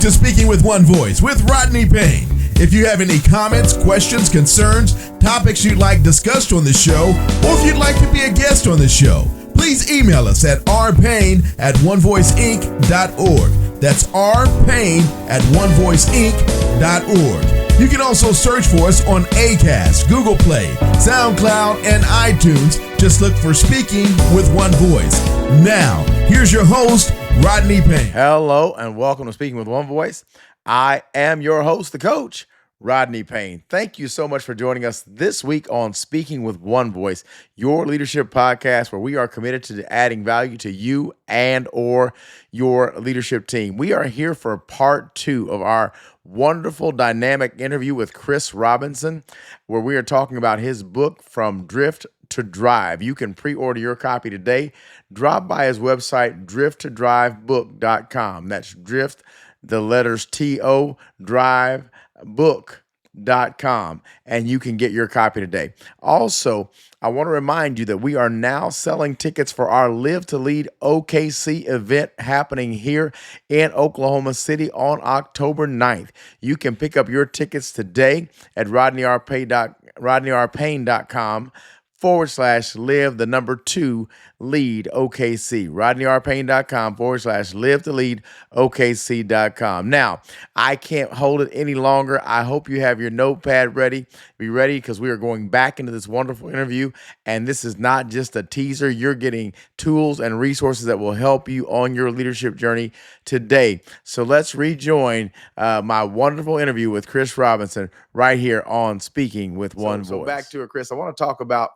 to Speaking with One Voice with Rodney Payne. If you have any comments, questions, concerns, topics you'd like discussed on the show, or if you'd like to be a guest on the show, please email us at rpayne@onevoiceinc.org. That's rpayne@onevoiceinc.org. You can also search for us on Acast, Google Play, SoundCloud, and iTunes. Just look for Speaking with One Voice. Now, here's your host, Rodney Payne. Hello, and welcome to Speaking with One Voice. I am your host, the coach, Rodney Payne. Thank you so much for joining us this week on Speaking with One Voice, your leadership podcast where we are committed to adding value to you and or your leadership team. We are here for part 2 of our wonderful dynamic interview with Chris Robinson, where we are talking about his book, From Drift to Drive. You can pre-order your copy today. Drop by his website, drifttodrivebook.com. That's drift, the letters T-O, drive, book.com, and you can get your copy today. Also, I want to remind you that we are now selling tickets for our Live to Lead OKC event happening here in Oklahoma City on October 9th. You can pick up your tickets today at rodneyrpayne.com /live, the number 2, lead OKC. rodneyrpayne.com /live to lead OKC.com. Now, I can't hold it any longer. I hope you have your notepad ready. Be ready because we are going back into this wonderful interview. And this is not just a teaser. You're getting tools and resources that will help you on your leadership journey today. So let's rejoin my wonderful interview with Chris Robinson right here on Speaking with One Voice. So back to it, Chris. I want to talk about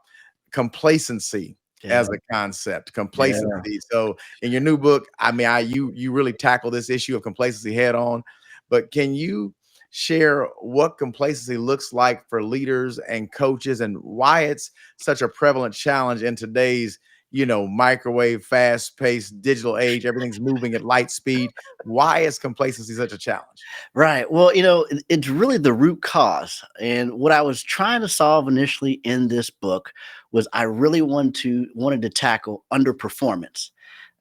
complacency as a concept. Complacency. So in your new book, you really tackle this issue of complacency head on. But can you share what complacency looks like for leaders and coaches and why it's such a prevalent challenge in today's, microwave, fast-paced digital age? Everything's moving at light speed. Why is complacency such a challenge? Right. Well, it's really the root cause. And what I was trying to solve initially in this book was I really wanted to tackle underperformance.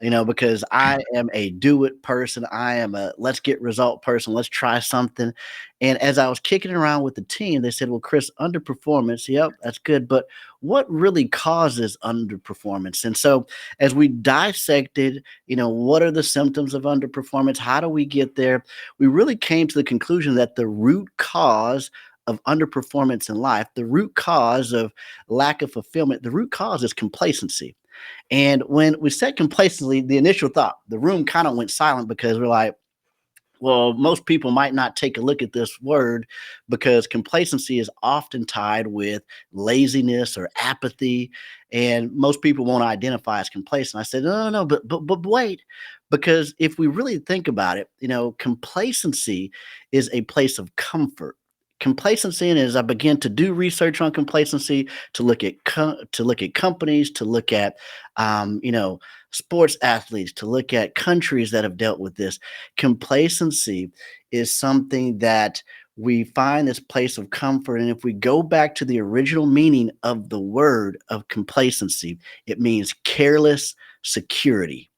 Because I am a do it person. I am a let's get result person. Let's try something. And as I was kicking around with the team, they said, well, Chris, underperformance. Yep, that's good. But what really causes underperformance? And so as we dissected, what are the symptoms of underperformance? How do we get there? We really came to the conclusion that the root cause of underperformance in life, the root cause of lack of fulfillment, the root cause is complacency. And when we said complacency, the initial thought, the room kind of went silent because we're like, well, most people might not take a look at this word because complacency is often tied with laziness or apathy. And most people won't identify as complacent. I said, no, but wait, because if we really think about it, complacency is a place of comfort. Complacency, and as I begin to do research on complacency, to look at companies, to look at sports athletes, to look at countries that have dealt with this, complacency is something that we find this place of comfort. And if we go back to the original meaning of the word of complacency, it means careless security.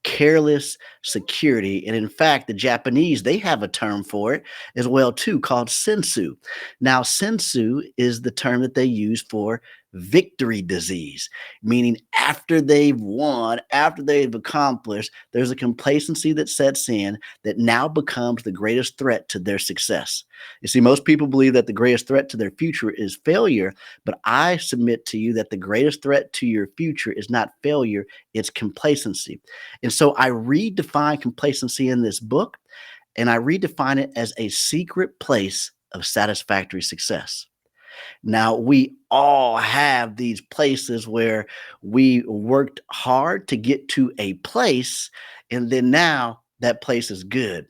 Careless security. And in fact, the Japanese, they have a term for it as well too, called sensu. Now, sensu is the term that they use for victory disease, meaning after they've won, after they've accomplished, there's a complacency that sets in that now becomes the greatest threat to their success. You see, most people believe that the greatest threat to their future is failure, but I submit to you that the greatest threat to your future is not failure, it's complacency. And so I redefine complacency in this book, and I redefine it as a secret place of satisfactory success. Now, we all have these places where we worked hard to get to a place, and then now that place is good.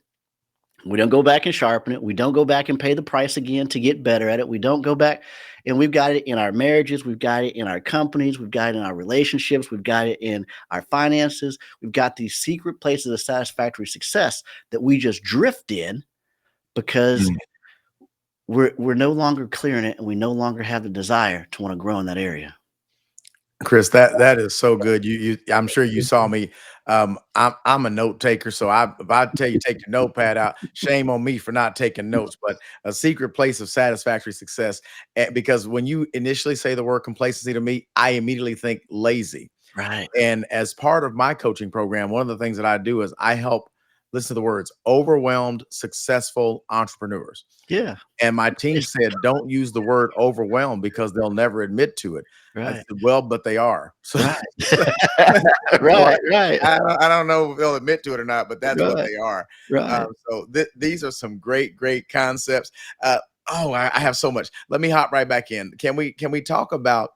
We don't go back and sharpen it. We don't go back and pay the price again to get better at it. We don't go back, and we've got it in our marriages. We've got it in our companies. We've got it in our relationships. We've got it in our finances. We've got these secret places of satisfactory success that we just drift in because we're no longer clearing it, and we no longer have the desire to want to grow in that area. Chris, that is so good. I'm sure you saw me. I'm a note taker, so if I tell you take your notepad out, shame on me for not taking notes. But a secret place of satisfactory success, because when you initially say the word complacency to me, I immediately think lazy. Right. And as part of my coaching program, one of the things that I do is I help, listen to the words, overwhelmed, successful entrepreneurs. Yeah. And my team said, don't use the word overwhelmed because they'll never admit to it. I Right. said, well, but they are. So, Right. so Right. Right. I don't know if they'll admit to it or not, but that's what Right. they are. Right. So these are some great concepts. Uh, I have so much. Let me hop right back in. Can we talk about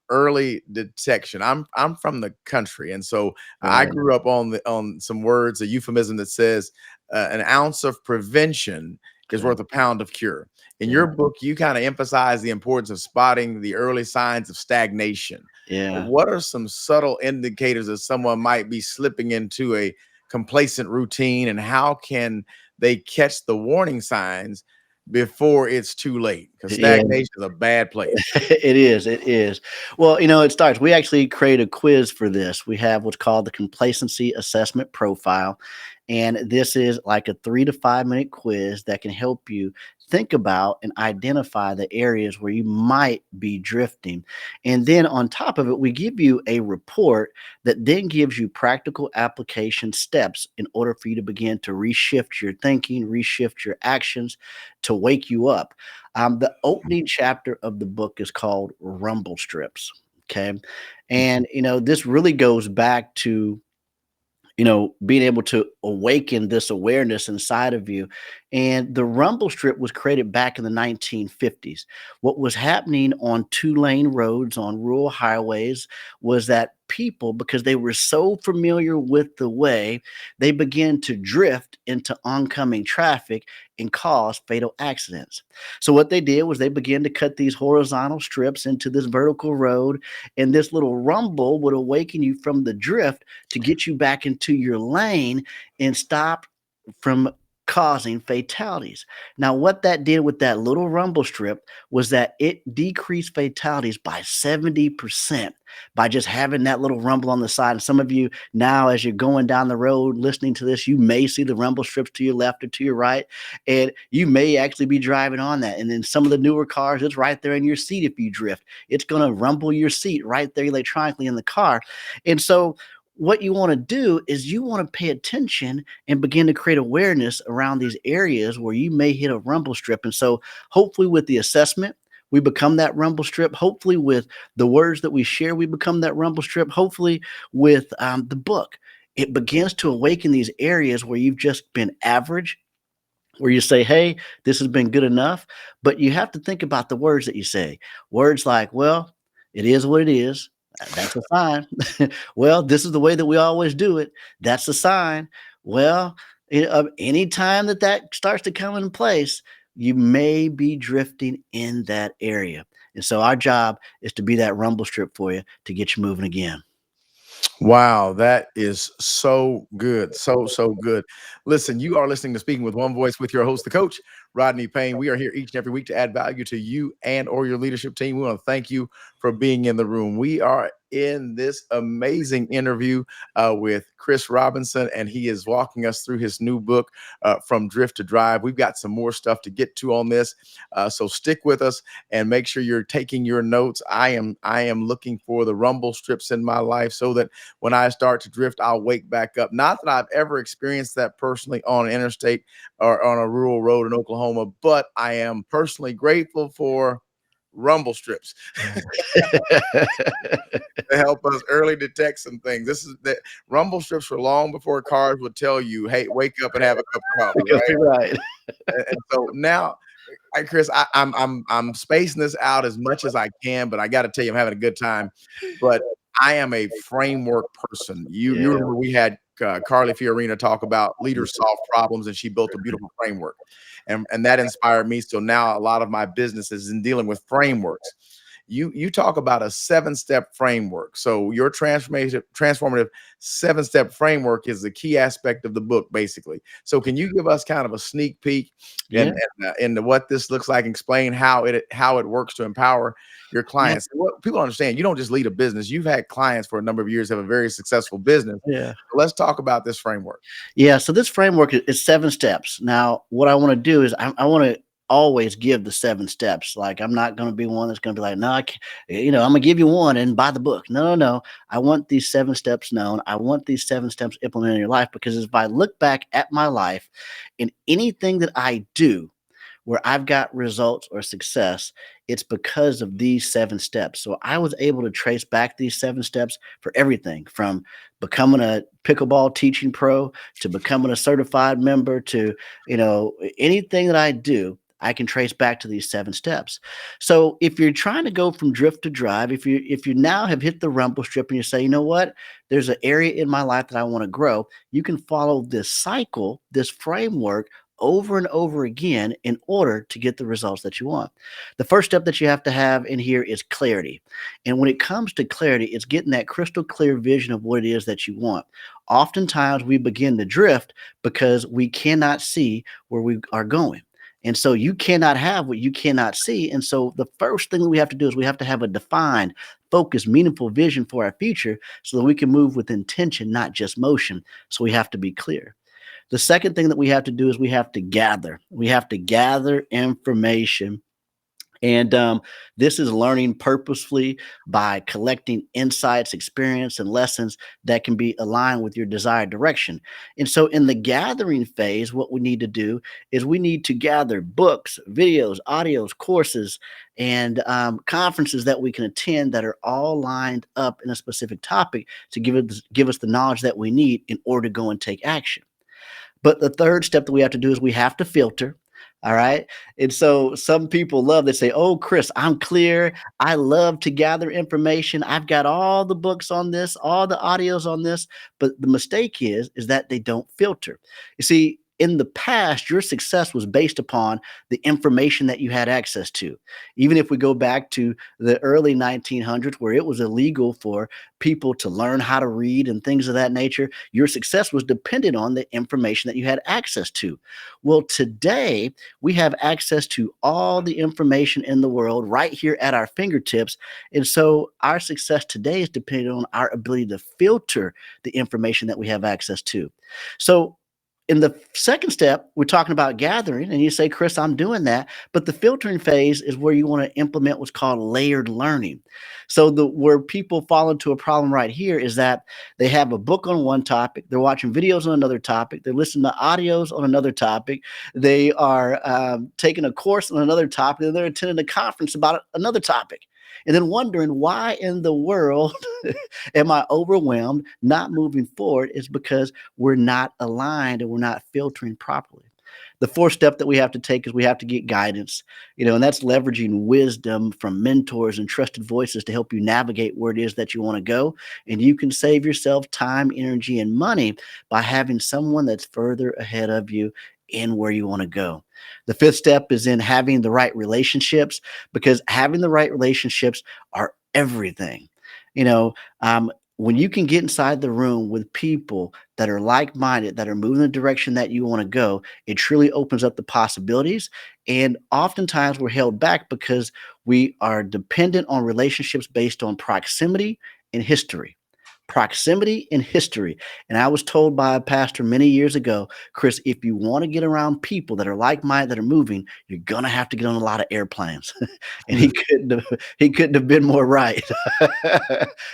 early detection? I'm from the country, and so I Right. grew up on some words, a euphemism that says an ounce of prevention is Yeah. worth a pound of cure. In Yeah. your book, you kind of emphasize the importance of spotting the early signs of stagnation. Yeah. What are some subtle indicators that someone might be slipping into a complacent routine, and how can they catch the warning signs before it's too late? Because Yeah. stagnation is a bad place. It is. It is. Well, it starts. We actually create a quiz for this. We have what's called the complacency assessment profile. And this is like a 3 to 5 minute quiz that can help you think about and identify the areas where you might be drifting. And then on top of it, we give you a report that then gives you practical application steps in order for you to begin to reshift your thinking, reshift your actions to wake you up. The opening chapter of the book is called Rumble Strips. Okay. And, this really goes back to being able to awaken this awareness inside of you. And the rumble strip was created back in the 1950s. What was happening on 2 lane roads, on rural highways, was that people, because they were so familiar with the way, they began to drift into oncoming traffic and cause fatal accidents. So, what they did was they began to cut these horizontal strips into this vertical road, and this little rumble would awaken you from the drift to get you back into your lane and stop from causing fatalities. Now, what that did with that little rumble strip was that it decreased fatalities by 70% by just having that little rumble on the side. And some of you now, as you're going down the road listening to this, you may see the rumble strips to your left or to your right, and you may actually be driving on that. And then some of the newer cars, it's right there in your seat. If you drift, it's going to rumble your seat right there electronically in the car. And so, what you want to do is you want to pay attention and begin to create awareness around these areas where you may hit a rumble strip. And so, hopefully, with the assessment, we become that rumble strip. Hopefully, with the words that we share, we become that rumble strip. Hopefully, with the book, it begins to awaken these areas where you've just been average, where you say, hey, this has been good enough. But you have to think about the words that you say. Words like, well, it is what it is. That's a sign. Well, this is the way that we always do it. That's a sign. Well, anytime that starts to come in place, you may be drifting in that area. And so our job is to be that rumble strip for you to get you moving again. Wow, that is so good. So good. Listen, you are listening to Speaking with One Voice with your host, the coach, Rodney Payne. We are here each and every week to add value to you and or your leadership team. We want to thank you for being in the room. We are in this amazing interview with Chris Robinson, and he is walking us through his new book, From Drift to Drive. We've got some more stuff to get to on this, so stick with us and make sure you're taking your notes. I am looking for the rumble strips in my life so that when I start to drift, I'll wake back up. Not that I've ever experienced that personally on an interstate or on a rural road in Oklahoma, but I am personally grateful for rumble strips to help us early detect some things. This is that rumble strips were long before cars would tell you, hey, wake up and have a cup of coffee, right? Right. And so now, Chris, I'm spacing this out as much as I can, but I got to tell you, I'm having a good time. But I am a framework person. You Yeah. remember we had Carly Fiorina talk about leaders solve problems, and she built a beautiful framework, and that inspired me. So now a lot of my business is in dealing with frameworks. You talk about a 7-step framework. So your transformative 7-step framework is the key aspect of the book, basically. So can you give us kind of a sneak peek Yeah. into what this looks like? Explain how it works to empower your Yeah. clients. What people understand, you don't just lead a business. You've had clients for a number of years, have a very successful business. Yeah. Let's talk about this framework. Yeah, so this framework is 7 steps. Now, what I wanna do is I wanna always give the 7 steps. Like, I'm not gonna be one that's gonna be like, "No, I can't," I'm gonna give you one and buy the book. No, no, no. I want these 7 steps known. I want these 7 steps implemented in your life because if I look back at my life in anything that I do where I've got results or success, it's because of these 7 steps. So I was able to trace back these 7 steps for everything from becoming a pickleball teaching pro to becoming a certified member to, anything that I do, I can trace back to these 7 steps. So if you're trying to go from drift to drive, if you now have hit the rumble strip and you say, you know what, there's an area in my life that I want to grow, you can follow this cycle, this framework over and over again in order to get the results that you want. The first step that you have to have in here is clarity. And when it comes to clarity, it's getting that crystal clear vision of what it is that you want. Oftentimes we begin to drift because we cannot see where we are going. And so you cannot have what you cannot see. And so the first thing that we have to do is we have to have a defined, focused, meaningful vision for our future so that we can move with intention, not just motion. So we have to be clear. The second thing that we have to do is we have to gather. We have to gather information. And this is learning purposefully by collecting insights, experience, and lessons that can be aligned with your desired direction. And so, in the gathering phase, what we need to do is we need to gather books, videos, audios, courses, and conferences that we can attend that are all lined up in a specific topic to give us the knowledge that we need in order to go and take action. But the third step that we have to do is we have to filter. All right. And so some people love, they say, "Oh, Chris, I'm clear. I love to gather information. I've got all the books on this, all the audios on this." But the mistake is that they don't filter. You see, in the past, your success was based upon the information that you had access to. Even if we go back to the early 1900s, where it was illegal for people to learn how to read and things of that nature, your success was dependent on the information that you had access to. Well, today we have access to all the information in the world right here at our fingertips. And so our success today is dependent on our ability to filter the information that we have access to. So in the second step, we're talking about gathering, and you say, Chris, I'm doing that. But the filtering phase is where you want to implement what's called layered learning. So the where people fall into a problem right here is that they have a book on one topic, they're watching videos on another topic, they're listening to audios on another topic, they are taking a course on another topic, and they're attending a conference about another topic. And then wondering why in the world am I overwhelmed, not moving forward, is because we're not aligned and we're not filtering properly. The fourth step that we have to take is we have to get guidance, and that's leveraging wisdom from mentors and trusted voices to help you navigate where it is that you want to go. And you can save yourself time, energy, and money by having someone that's further ahead of you in where you want to go. The fifth step is in having the right relationships because having the right relationships are everything. You know, when you can get inside the room with people that are like minded, that are moving the direction that you want to go, it truly opens up the possibilities. And oftentimes we're held back because we are dependent on relationships based on proximity and history. Proximity and history. And I was told by a pastor many years ago, Chris, if you want to get around people that are like minded, that are moving, you're gonna have to get on a lot of airplanes. And he couldn't have been more right.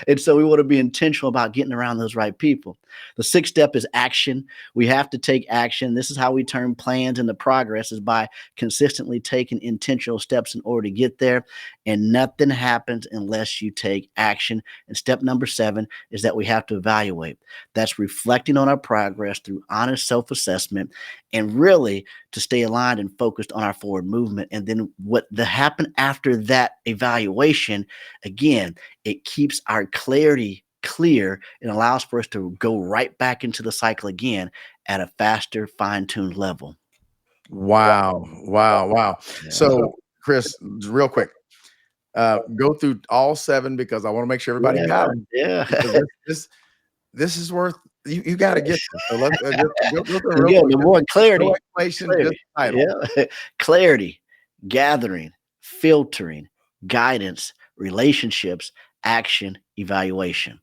And so we want to be intentional about getting around those right people. The sixth step is action. We have to take action. This is how we turn plans into progress, is by consistently taking intentional steps in order to get there. And nothing happens unless you take action. And step number 7 is that we have to evaluate. That's reflecting on our progress through honest self-assessment and really to stay aligned and focused on our forward movement. And then what the happen after that evaluation, again, it keeps our clarity clear and allows for us to go right back into the cycle again at a faster, fine-tuned level. Wow. Wow. Wow. Yeah. So, Chris, real quick, Go through all 7 because I want to make sure everybody got them. Yeah. Because this is worth you got to get this. So let's just go through real Again, quick. the more No clarity, explanation, just clarity, title. yeah, clarity, gathering, filtering, guidance, relationships, action, evaluation.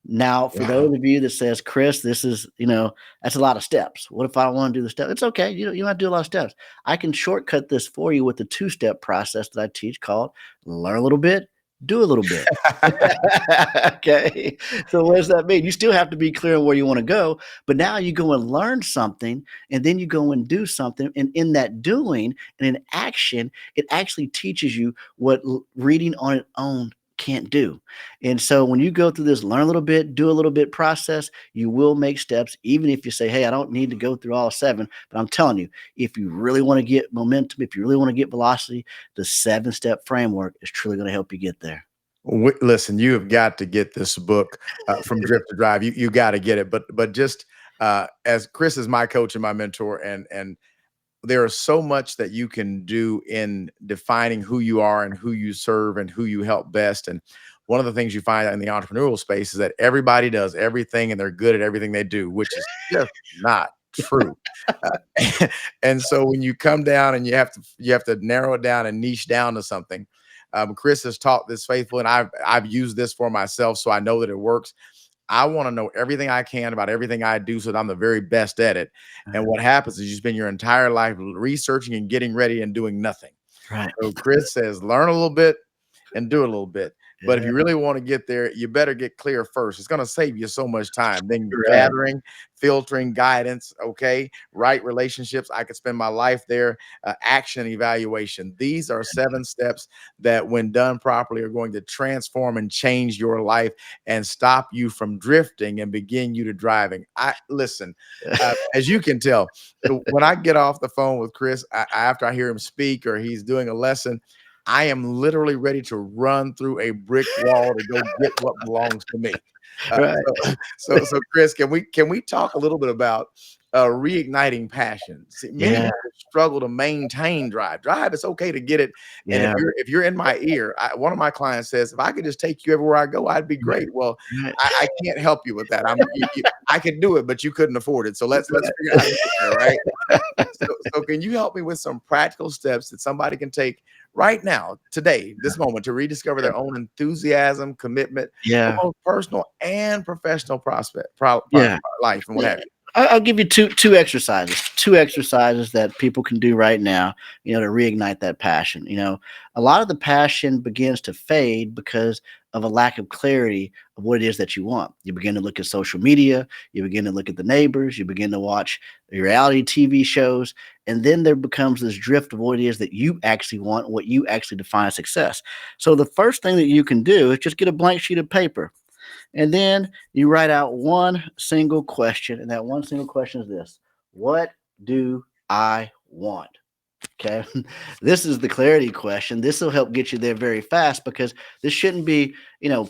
Now, for Wow. those of you that says, Chris, this is, that's a lot of steps. What if I don't want to do the steps? It's okay. You don't have to do a lot of steps. I can shortcut this for you with the 2-step process that I teach called learn a little bit, do a little bit. Okay. So what does that mean? You still have to be clear on where you want to go, but now you go and learn something and then you go and do something. And in that doing and in action, it actually teaches you what reading on its own can't do. And so when you go through this learn a little bit, do a little bit process, you will make steps, even if you say, hey, I don't need to go through all 7. But I'm telling you, if you really want to get momentum, if you really want to get velocity, the 7-step framework is truly going to help you get there. Listen, you have got to get this book from Drift to Drive. You got to get it. But just as Chris is my coach and my mentor, and there is so much that you can do in defining who you are and who you serve and who you help best. And one of the things you find in the entrepreneurial space is that everybody does everything and they're good at everything they do, which is just not true. And so when you come down and you have to narrow it down and niche down to something. Chris has taught this faithful, and I've used this for myself, so I know that it works. I want to know everything I can about everything I do so that I'm the very best at it. And what happens is you spend your entire life researching and getting ready and doing nothing. Right. So Chris says, learn a little bit and do a little bit. But if Yeah. you really want to get there, you better get clear first. It's going to save you so much time. Then Right. gathering, filtering, guidance, okay, right relationships. I could spend my life there. Action, evaluation. These are 7 steps that, when done properly, are going to transform and change your life and stop you from drifting and begin you to driving. I listen, as you can tell, when I get off the phone with Chris, after I hear him speak or he's doing a lesson, I am literally ready to run through a brick wall to go get what belongs to me. Right. So Chris, can we talk a little bit about reigniting passion? See, many Yeah. people struggle to maintain drive. Drive, it's okay to get it, and if Yeah. you're in my ear, one of my clients says, if I could just take you everywhere I go, I'd be great. Well, Right. I can't help you with that. I could do it, but you couldn't afford it. So let's figure out how to get there, right? So can you help me with some practical steps that somebody can take right now, today, this moment, to rediscover their own enthusiasm, commitment, for Yeah. both personal and professional Yeah. life and what Yeah. have you? I'll give you two exercises that people can do right now, to reignite that passion. A lot of the passion begins to fade because of a lack of clarity of what it is that you want. You begin to look at social media, you begin to look at the neighbors, you begin to watch reality TV shows, and then there becomes this drift of what it is that you actually want, what you actually define as success. So the first thing that you can do is just get a blank sheet of paper. And then you write out one single question. And that one single question is this: what do I want? Okay. This is the clarity question. This will help get you there very fast because this shouldn't be,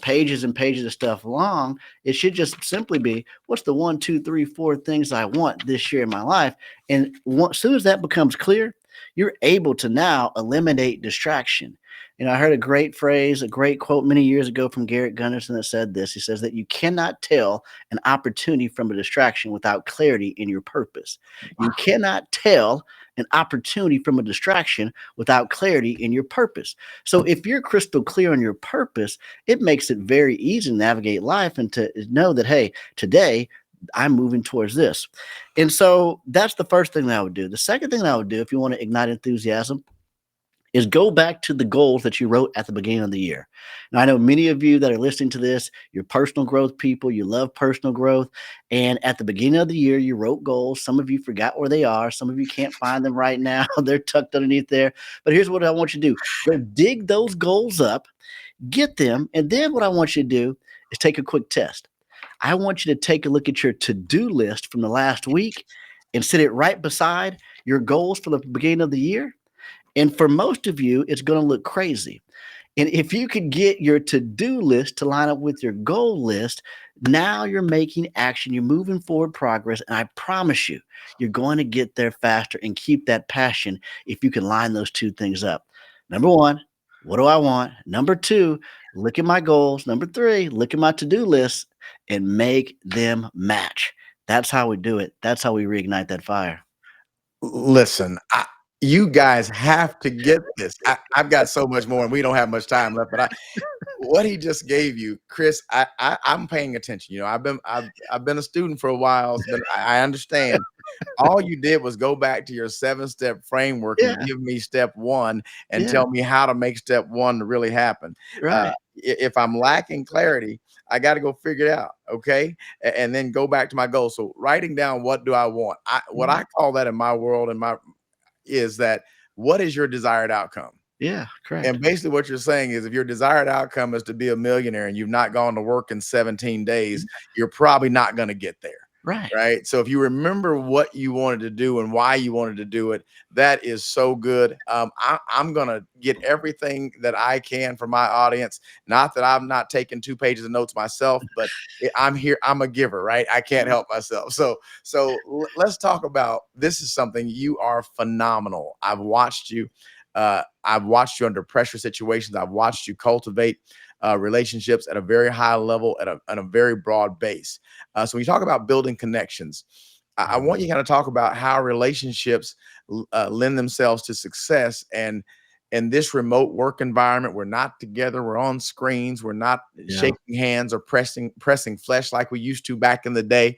pages and pages of stuff long. It should just simply be what's the 1, 2, 3, 4 things I want this year in my life. And as soon as that becomes clear, you're able to now eliminate distraction. I heard a great phrase, a great quote many years ago from Garrett Gunderson that said this. He says that you cannot tell an opportunity from a distraction without clarity in your purpose. You cannot tell an opportunity from a distraction without clarity in your purpose. So if you're crystal clear on your purpose, it makes it very easy to navigate life and to know that, hey, today I'm moving towards this. And so that's the first thing that I would do. The second thing that I would do if you want to ignite enthusiasm is go back to the goals that you wrote at the beginning of the year. Now, I know many of you that are listening to this, you're personal growth people, you love personal growth. And at the beginning of the year, you wrote goals. Some of you forgot where they are. Some of you can't find them right now. They're tucked underneath there. But here's what I want you to do: go dig those goals up, get them. And then what I want you to do is take a quick test. I want you to take a look at your to-do list from the last week and sit it right beside your goals for the beginning of the year. And for most of you, it's going to look crazy. And if you could get your to-do list to line up with your goal list, now you're making action, you're moving forward progress. And I promise you, you're going to get there faster and keep that passion if you can line those two things up. Number one, What do I want? Number two, look at my goals. Number three, look at my to-do list and make them match. That's how we do it. That's how we reignite that fire. Listen, you guys have to get this. I've got so much more, and we don't have much time left. But what he just gave you, Chris, I'm paying attention. You know, I've been a student for a while. I understand. All you did was go back to your 7-step framework and Yeah, give me step one and yeah, tell me how to make step one to really happen. right. If I'm lacking clarity, I got to go figure it out. Okay. And then go back to my goal. So writing down what do I want? What Mhm. I call that in my world and my is that what is your desired outcome? Yeah, correct. And basically what you're saying is if your desired outcome is to be a millionaire and you've not gone to work in 17 days, Mhm. you're probably not going to get there. Right. Right. So if you remember what you wanted to do and why you wanted to do it, that is so good. I'm going to get everything that I can for my audience. Not that I'm not taking 2 pages of notes myself, but I'm here. I'm a giver, right? I can't help myself. Let's talk about this is something you are phenomenal. I've watched you under pressure situations. I've watched you cultivate relationships at a very high level, at a very broad base. So when you talk about building connections, I want you to kind of talk about how relationships lend themselves to success. And in this remote work environment, we're not together, we're on screens, we're not Yeah. shaking hands or pressing flesh like we used to back in the day.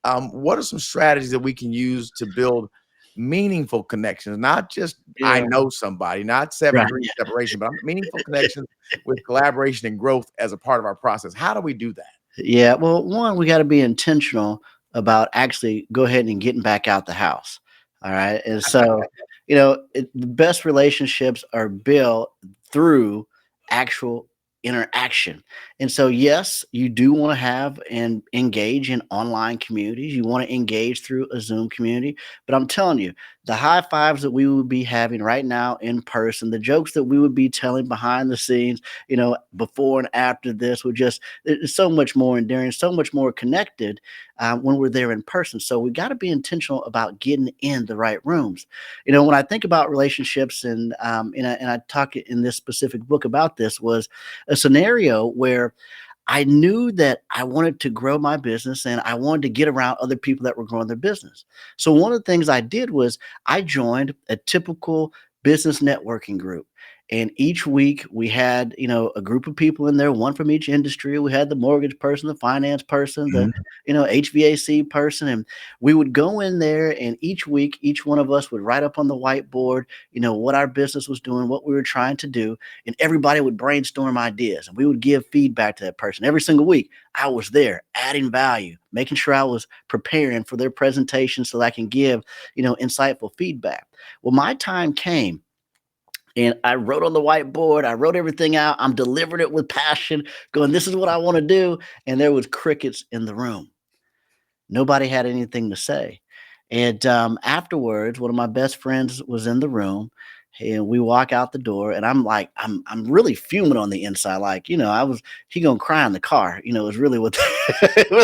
What are some strategies that we can use to build meaningful connections, not just I Yeah. know somebody, not Right. 7 degree separation, but meaningful connections with collaboration and growth as a part of our process. How do we do that? Yeah, well, one, we got to be intentional about actually go ahead and getting back out the house. All right. And so, the best relationships are built through actual interaction. And so, yes, you do want to have and engage in online communities. You want to engage through a Zoom community. But I'm telling you, the high fives that we would be having right now in person, the jokes that we would be telling behind the scenes, before and after this would just it's so much more endearing, so much more connected when we're there in person. So we got to be intentional about getting in the right rooms. When I think about relationships, and I talk in this specific book about this, was a scenario where I knew that I wanted to grow my business and I wanted to get around other people that were growing their business. So one of the things I did was I joined a typical business networking group. And each week we had, a group of people in there, one from each industry. We had the mortgage person, the finance person, the, Mhm. HVAC person. And we would go in there and each week, each one of us would write up on the whiteboard, what our business was doing, what we were trying to do, and everybody would brainstorm ideas and we would give feedback to that person every single week. I was there adding value, making sure I was preparing for their presentation so that I can give, insightful feedback. Well, my time came and I wrote on the whiteboard, I wrote everything out, I'm delivering it with passion, going, this is what I want to do. And there was crickets in the room. Nobody had anything to say. And afterwards, one of my best friends was in the room, and we walk out the door, and I'm like, I'm really fuming on the inside, like, he gonna cry in the car, is really what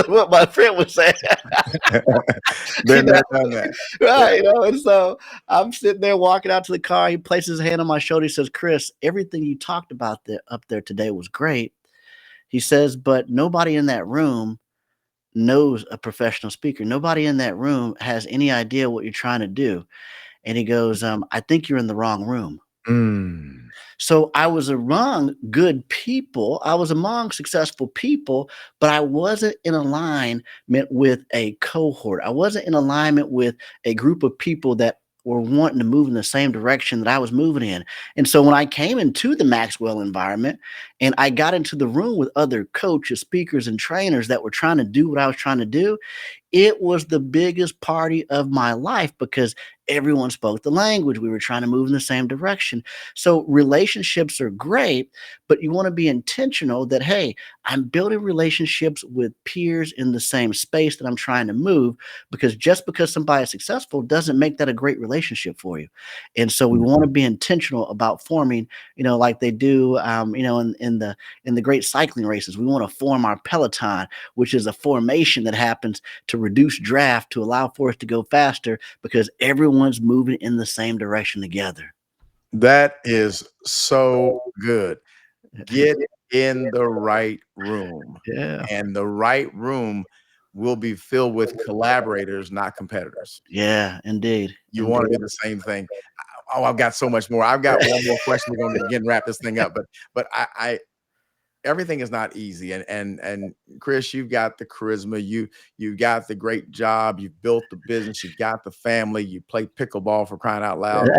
what my friend was saying. you Been know, there, done that. right, and so I'm sitting there walking out to the car. He places his hand on my shoulder. He says, Chris, everything you talked about up there today was great. He says, but nobody in that room knows a professional speaker. Nobody in that room has any idea what you're trying to do. And he goes, I think you're in the wrong room. Mm. So I was among good people. I was among successful people, but I wasn't in alignment with a cohort. I wasn't in alignment with a group of people that were wanting to move in the same direction that I was moving in. And so when I came into the Maxwell environment and I got into the room with other coaches, speakers, and trainers that were trying to do what I was trying to do, it was the biggest party of my life because everyone spoke the language. We were trying to move in the same direction. So relationships are great, but you want to be intentional that, hey, I'm building relationships with peers in the same space that I'm trying to move, because just because somebody is successful doesn't make that a great relationship for you. And so we want to be intentional about forming, like they do, in the great cycling races. We want to form our peloton, which is a formation that happens to reduce draft to allow for us to go faster because everyone's moving in the same direction together. That is so good. Get in the right room, Yeah. and the right room will be filled with collaborators, not competitors. Yeah, indeed. You Indeed. wanna do the same thing. Oh, I've got so much more. I've got one more question. We're gonna again wrap this thing up, but I everything is not easy. And Chris, you've got the charisma, you got the great job, you've built the business, you've got the family, you play pickleball for crying out loud.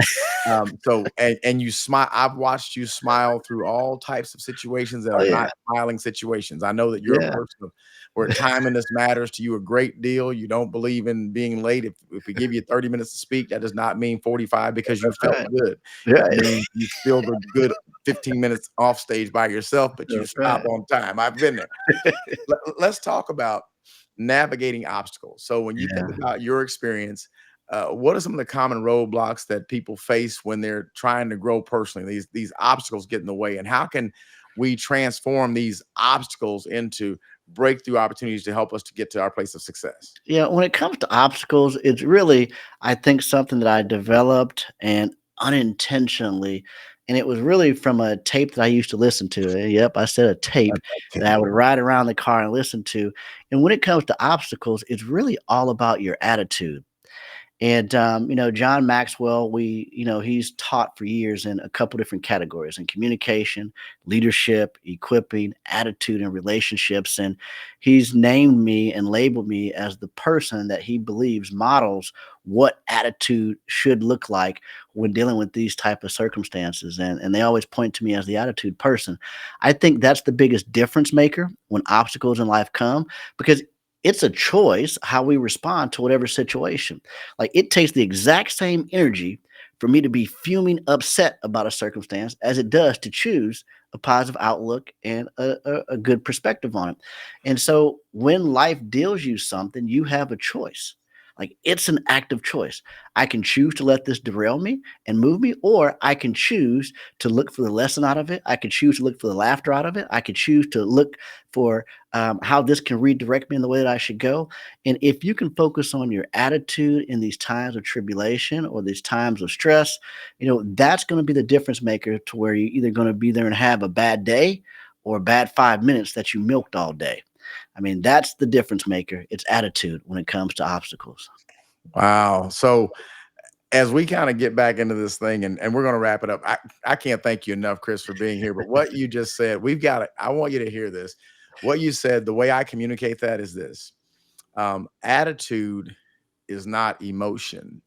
So and you smile. I've watched you smile through all types of situations that Oh, are yeah. not smiling situations. I know that you're a Yeah. person of where timeliness matters to you a great deal. You don't believe in being late. If we give you 30 minutes to speak, that does not mean 45 because you That's felt right. good. It Right. means you feel the good 15 minutes off stage by yourself, but you That's stop right. on time. I've been there. Let's talk about navigating obstacles. So when you think Yeah. about your experience, what are some of the common roadblocks that people face when they're trying to grow personally? These obstacles get in the way, and how can we transform these obstacles into breakthrough opportunities to help us to get to our place of success? Yeah, when it comes to obstacles, it's really, I think, something that I developed and unintentionally. And it was really from a tape that I used to listen to. Yep, I said a tape that I would ride around the car and listen to. And when it comes to obstacles, it's really all about your attitude. And John Maxwell, he's taught for years in a couple different categories in communication, leadership, equipping, attitude, and relationships. And he's named me and labeled me as the person that he believes models what attitude should look like when dealing with these type of circumstances. And they always point to me as the attitude person. I think that's the biggest difference maker when obstacles in life come, because it's a choice how we respond to whatever situation. Like, it takes the exact same energy for me to be fuming upset about a circumstance as it does to choose a positive outlook and a good perspective on it. And so when life deals you something, you have a choice. Like, it's an active choice. I can choose to let this derail me and move me, or I can choose to look for the lesson out of it. I could choose to look for the laughter out of it. I could choose to look for how this can redirect me in the way that I should go. And if you can focus on your attitude in these times of tribulation or these times of stress, that's going to be the difference maker to where you're either going to be there and have a bad day or a bad 5 minutes that you milked all day. I mean, that's the difference maker. It's attitude when it comes to obstacles. Wow. So as we kind of get back into this thing and we're going to wrap it up, I can't thank you enough, Chris, for being here. But what you just said, we've got it. I want you to hear this. What you said, the way I communicate that is this: attitude is not emotion,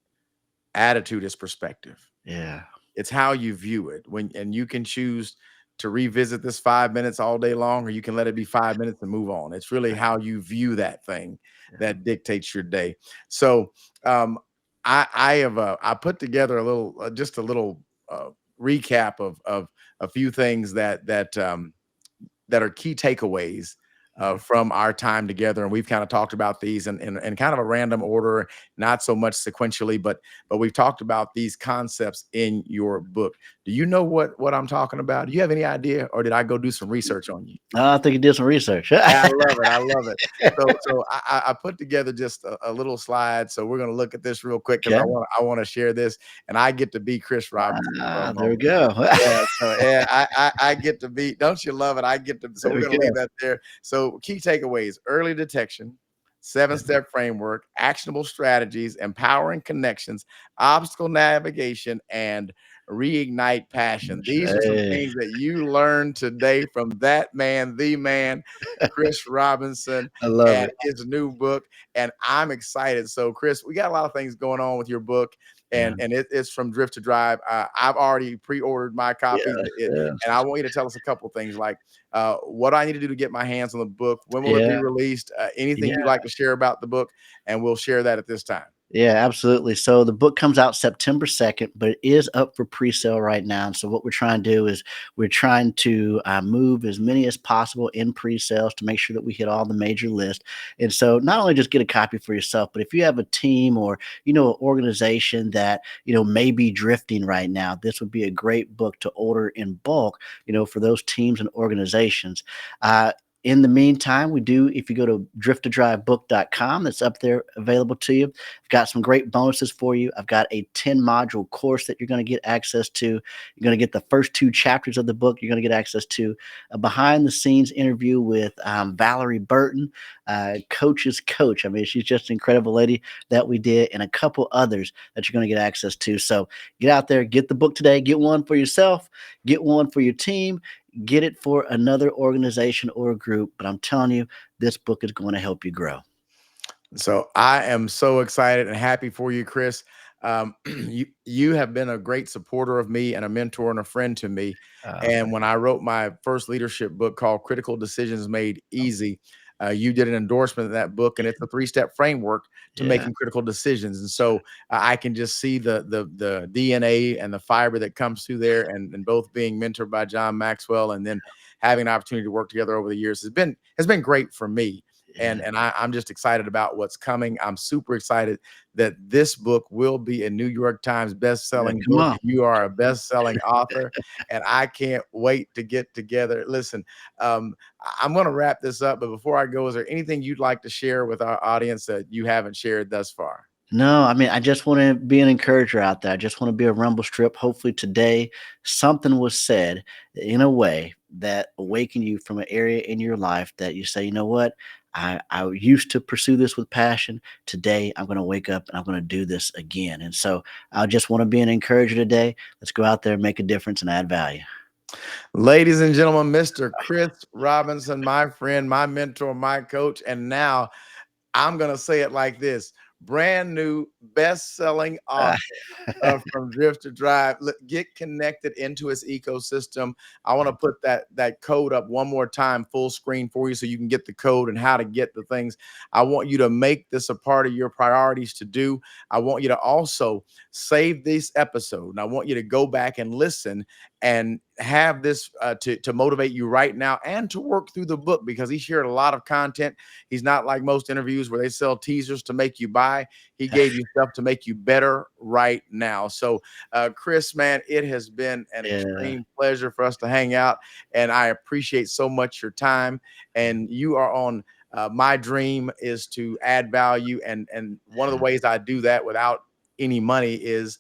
attitude is perspective. Yeah. It's how you view it. And you can choose to revisit this 5 minutes all day long, or you can let it be 5 minutes and move on. It's really how you view that thing Yeah. that dictates your day. So um, I have I put together a little just a little recap of a few things that are key takeaways Mhm. from our time together. And we've kind of talked about these in kind of a random order, not so much sequentially, but we've talked about these concepts in your book. Do you know what I'm talking about? Do you have any idea, or did I go do some research on you? I think you did some research. I love it. I love it. So I put together just a little slide. So we're gonna look at this real quick because Okay. I want to share this, and I get to be Chris Robinson for a There we moment. go. Yeah, so yeah, I get to be. Don't you love it? I get to. So There we're we gonna go. leave that there. So key takeaways: early detection, seven-step framework, actionable strategies, empowering connections, obstacle navigation, and reignite passion. These are some Hey, things that you learned today from that man, the man, Chris Robinson, I love and it. his new book. And I'm excited. So, Chris, we got a lot of things going on with your book Yeah. and it's from Drift to Drive. I've already pre-ordered my Yeah. copy, Yes. and I want you to tell us a couple things like what I need to do to get my hands on the book. When will it be Yeah. released? Anything you'd Yeah. like to share about the book, and we'll share that at this time. Yeah, absolutely. So the book comes out September 2nd, but it is up for pre-sale right now. And so what we're trying to do is we're trying to move as many as possible in pre-sales to make sure that we hit all the major lists. And so not only just get a copy for yourself, but if you have a team or an organization that may be drifting right now, this would be a great book to order in bulk. For those teams and organizations. In the meantime, if you go to driftodrivebook.com, that's up there available to you. I've got some great bonuses for you. I've got a 10 module course that you're going to get access to. You're going to get the first 2 chapters of the book. You're going to get access to a behind the scenes interview with Valerie Burton, Coach's Coach. I mean, she's just an incredible lady that we did, and a couple others that you're going to get access to. So get out there, get the book today, get one for yourself, get one for your team, get it for another organization or group. But I'm telling you, this book is going to help you grow. So I am so excited and happy for you, Chris. You have been a great supporter of me and a mentor and a friend to me. And when I wrote my first leadership book called Critical Decisions Made Easy, you did an endorsement of that book, and it's a 3-step framework to making critical decisions. And so I can just see the DNA and the fiber that comes through there, and both being mentored by John Maxwell and then having an opportunity to work together over the years has been great for me. And I'm just excited about what's coming. I'm super excited that this book will be a New York Times best-selling book. You are a best-selling author, and I can't wait to get together. Listen, I'm going to wrap this up, but before I go, is there anything you'd like to share with our audience that you haven't shared thus far? No, I mean, I just want to be an encourager out there. I just want to be a rumble strip. Hopefully today something was said in a way that awakened you from an area in your life that you say, you know what? I used to pursue this with passion. Today, I'm going to wake up and I'm going to do this again. And so I just want to be an encourager today. Let's go out there and make a difference and add value. Ladies and gentlemen, Mr. Chris Robinson, my friend, my mentor, my coach, and now I'm going to say it like this. Brand new best-selling author from Drift to Drive. Get connected into his ecosystem. I want to put that code up one more time, full screen for you, so you can get the code and how to get the things. I want you to make this a part of your priorities to do. I want you to also save this episode, and I want you to go back and listen and have this to motivate you right now and to work through the book, because he shared a lot of content. He's not like most interviews where they sell teasers to make you buy. He gave you stuff to make you better right now. So, Chris, man, it has been an extreme pleasure for us to hang out, and I appreciate so much your time. And you are on my dream is to add value, and one of the ways I do that without any money is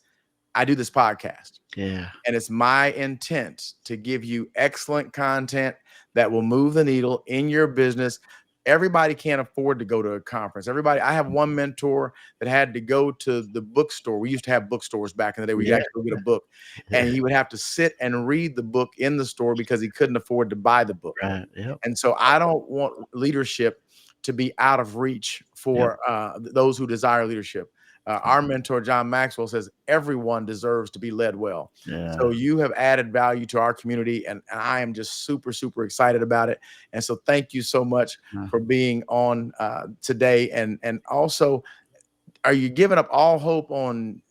I do this podcast. Yeah. And it's my intent to give you excellent content that will move the needle in your business. Everybody can't afford to go to a conference. I have one mentor that had to go to the bookstore. We used to have bookstores back in the day where you actually get a book, and he would have to sit and read the book in the store because he couldn't afford to buy the book. Right. Yep. And so I don't want leadership to be out of reach for those who desire leadership. Our mentor, John Maxwell, says everyone deserves to be led well. Yeah. So you have added value to our community, and I am just super, super excited about it. And so thank you so much for being on today. And also, are you giving up all hope on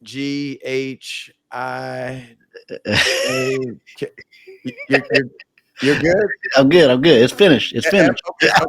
GHIA? You're good? I'm good. It's finished. It's finished. Okay. All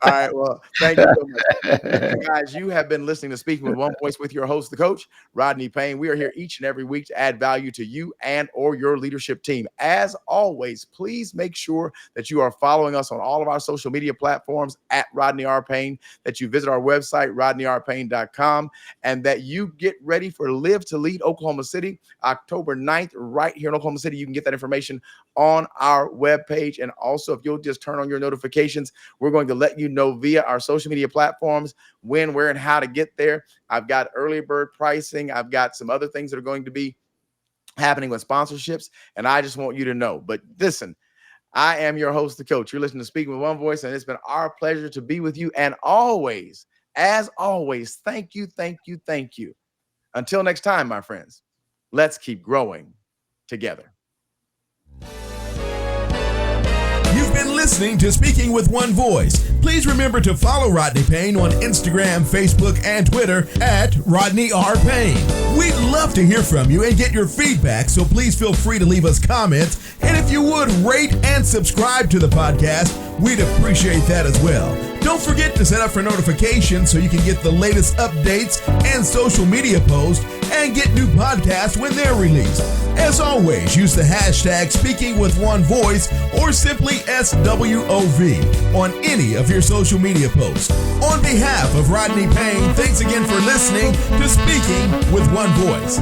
right. Well, thank you so much. Listen, guys, you have been listening to Speaking with One Voice with your host, the coach, Rodney Payne. We are here each and every week to add value to you and or your leadership team. As always, please make sure that you are following us on all of our social media platforms at Rodney R. Payne, that you visit our website, rodneyrpayne.com, and that you get ready for Live to Lead Oklahoma City, October 9th, right here in Oklahoma City. You can get that information on our webpage. And also, if you'll just turn on your notifications, we're going to let you know via our social media platforms when, where, and how to get there. I've got early bird pricing. I've got some other things that are going to be happening with sponsorships, and I just want you to know. But listen, I am your host, the coach. You're listening to Speaking with One Voice, and it's been our pleasure to be with you. And always, as always, thank you, thank you, thank you. Until next time, my friends, let's keep growing together. You've been listening to Speaking with One Voice. Please remember to follow Rodney Payne on Instagram, Facebook, and Twitter at Rodney R. Payne. We'd love to hear from you and get your feedback, so please feel free to leave us comments. And if you would, rate and subscribe to the podcast, we'd appreciate that as well. Don't forget to set up for notifications so you can get the latest updates and social media posts and get new podcasts when they're released. As always, use the hashtag Speaking with One Voice or simply SWOV on any of your social media posts. On behalf of Rodney Payne, thanks again for listening to Speaking with One Voice.